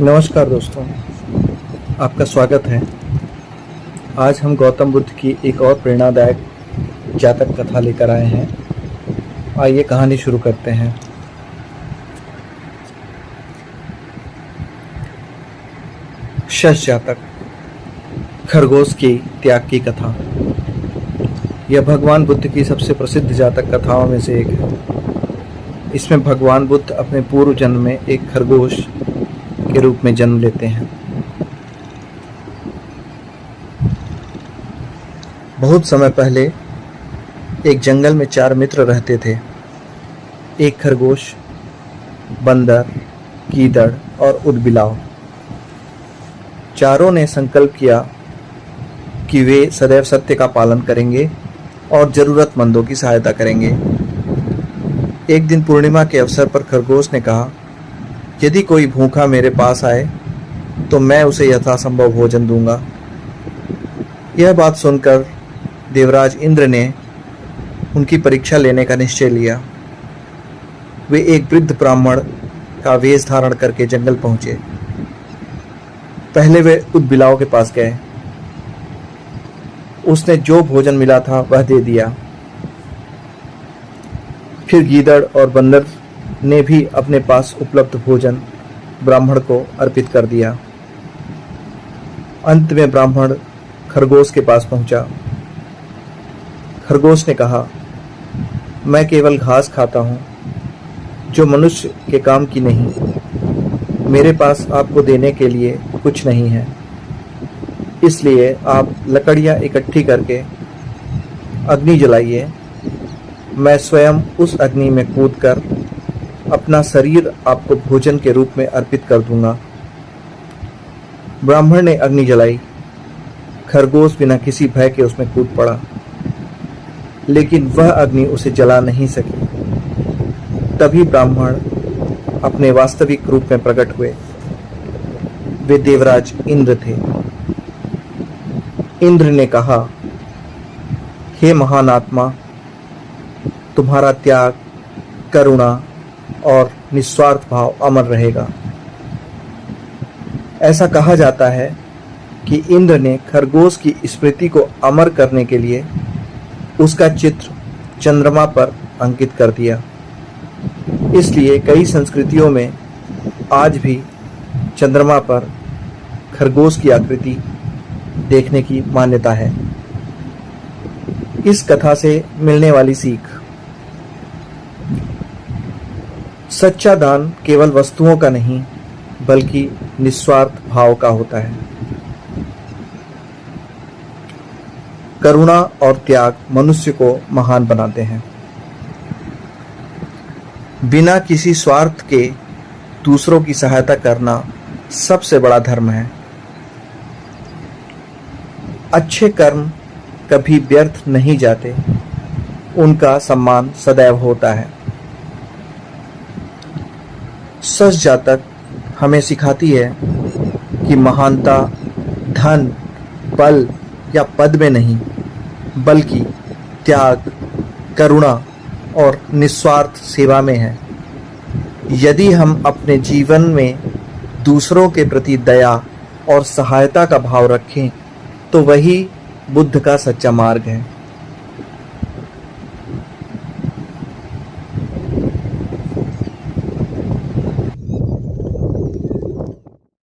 नमस्कार दोस्तों, आपका स्वागत है। आज हम गौतम बुद्ध की एक और प्रेरणादायक जातक कथा लेकर आए हैं। आइए कहानी शुरू करते हैं। शश जातक, खरगोश की त्याग की कथा। यह भगवान बुद्ध की सबसे प्रसिद्ध जातक कथाओं में से एक है। इसमें भगवान बुद्ध अपने पूर्व जन्म में एक खरगोश के रूप में जन्म लेते हैं। बहुत समय पहले एक जंगल में 4 मित्र रहते थे। एक खरगोश, बंदर, गीदड़ और ऊदबिलाव। चारों ने संकल्प किया कि वे सदैव सत्य का पालन करेंगे और जरूरतमंदों की सहायता करेंगे। एक दिन पूर्णिमा के अवसर पर खरगोश ने कहा, यदि कोई भूखा मेरे पास आए तो मैं उसे यथासंभव भोजन दूंगा। यह बात सुनकर देवराज इंद्र ने उनकी परीक्षा लेने का निश्चय लिया। वे एक वृद्ध ब्राह्मण का वेश धारण करके जंगल पहुंचे। पहले वे ऊदबिलाव के पास गए। उसने जो भोजन मिला था वह दे दिया। फिर गीदड़ और बंदर ने भी अपने पास उपलब्ध भोजन ब्राह्मण को अर्पित कर दिया। अंत में ब्राह्मण खरगोश के पास पहुंचा। खरगोश ने कहा, मैं केवल घास खाता हूं जो मनुष्य के काम की नहीं। मेरे पास आपको देने के लिए कुछ नहीं है, इसलिए आप लकड़ियां इकट्ठी करके अग्नि जलाइए। मैं स्वयं उस अग्नि में कूदकर अपना शरीर आपको भोजन के रूप में अर्पित कर दूंगा। ब्राह्मण ने अग्नि जलाई। खरगोश बिना किसी भय के उसमें कूद पड़ा, लेकिन वह अग्नि उसे जला नहीं सकी। तभी ब्राह्मण अपने वास्तविक रूप में प्रकट हुए। वे देवराज इंद्र थे। इंद्र ने कहा, हे महान आत्मा, तुम्हारा त्याग, करुणा और निस्वार्थ भाव अमर रहेगा। ऐसा कहा जाता है कि इंद्र ने खरगोश की स्मृति को अमर करने के लिए उसका चित्र चंद्रमा पर अंकित कर दिया। इसलिए कई संस्कृतियों में आज भी चंद्रमा पर खरगोश की आकृति देखने की मान्यता है। इस कथा से मिलने वाली सीख। सच्चा दान केवल वस्तुओं का नहीं बल्कि निस्वार्थ भाव का होता है। करुणा और त्याग मनुष्य को महान बनाते हैं। बिना किसी स्वार्थ के दूसरों की सहायता करना सबसे बड़ा धर्म है। अच्छे कर्म कभी व्यर्थ नहीं जाते, उनका सम्मान सदैव होता है। सच जातक हमें सिखाती है कि महानता धन, बल या पद में नहीं, बल्कि त्याग, करुणा और निस्वार्थ सेवा में है। यदि हम अपने जीवन में दूसरों के प्रति दया और सहायता का भाव रखें तो वही बुद्ध का सच्चा मार्ग है।